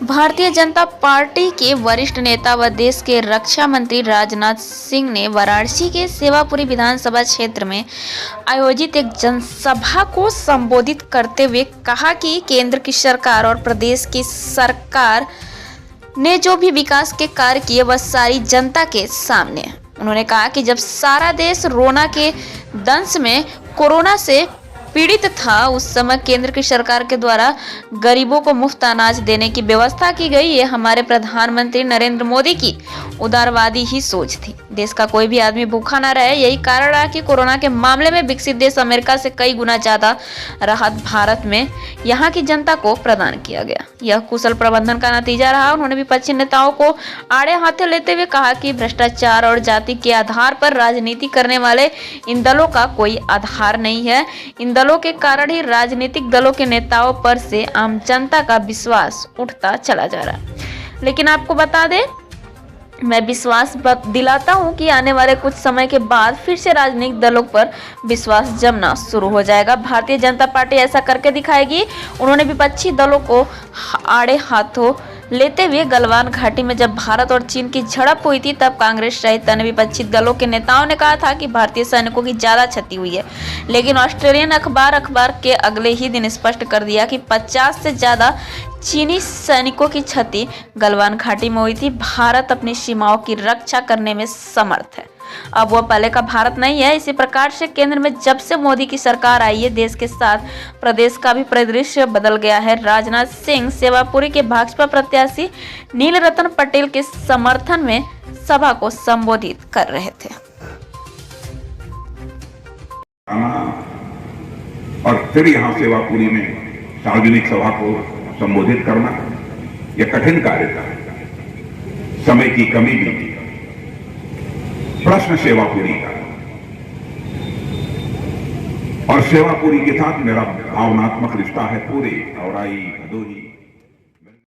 Bharatiya Janata party के वरिष्ठ नेता व देश के रक्षा मंत्री राजनाथ सिंह ने वाराणसी के सेवापुरी विधानसभा क्षेत्र में आयोजित एक जनसभा को संबोधित करते हुए कहा कि केंद्र की सरकार और प्रदेश की सरकार ने जो भी विकास के कार्य किए वह सारी जनता के सामने है। उन्होंने कहा कि जब सारा देश कोरोना के दंश में कोरोना से पीड़ित था उस समय केंद्र की सरकार के द्वारा गरीबों को मुफ्त अनाज देने की व्यवस्था की गई। ये हमारे प्रधानमंत्री नरेंद्र मोदी की उदारवादी ही सोच थी। देश का कोई भी आदमी भूखा ना रहे, यही कारण रहा कि कोरोना के मामले में विकसित देश अमेरिका से कई गुना ज्यादा राहत भारत में यहाँ की जनता को प्रदान किया गया। यह कुशल प्रबंधन का नतीजा रहा। उन्होंने विपक्षी नेताओं को आड़े हाथे लेते हुए कहा कि भ्रष्टाचार और जाति के आधार पर राजनीति करने वाले इन दलों का कोई आधार नहीं है। इन दलों के कारण ही राजनीतिक दलों के नेताओं पर से आम जनता का विश्वास उठता चला जा रहा है। लेकिन आपको बता दें, मैं विश्वास दिलाता हूं कि आने वाले कुछ समय के बाद फिर से राजनीतिक दलों पर विश्वास जमना शुरू हो जाएगा। भारतीय जनता पार्टी ऐसा करके दिखाएगी। उन्होंने विपक्षी दलों को आड़े हाथों लेते हुए गलवान घाटी में जब भारत और चीन की झड़प हुई थी तब कांग्रेस सहित अन्य विपक्षी दलों के नेताओं ने कहा था कि भारतीय सैनिकों की ज्यादा क्षति हुई है, लेकिन ऑस्ट्रेलियन अखबार के अगले ही दिन स्पष्ट कर दिया कि 50 से ज्यादा चीनी सैनिकों की क्षति गलवान घाटी में हुई थी। भारत अपनी सीमाओं की रक्षा करने में समर्थ है। अब वह पहले का भारत नहीं है। इसी प्रकार से केंद्र में जब से मोदी की सरकार आई है, देश के साथ प्रदेश का भी परिदृश्य बदल गया है। राजनाथ सिंह सेवापुरी के भाजपा प्रत्याशी नीलरतन पटेल के समर्थन में सभा को संबोधित कर रहे थे। और फिर यहाँ सेवापुरी में सार्वजनिक सभा को संबोधित करना यह कठिन कार्य था। समय की कमी भी थी। प्रश्न सेवापुरी का और सेवापुरी के साथ मेरा भावनात्मक रिश्ता है पूरे औराई भदोही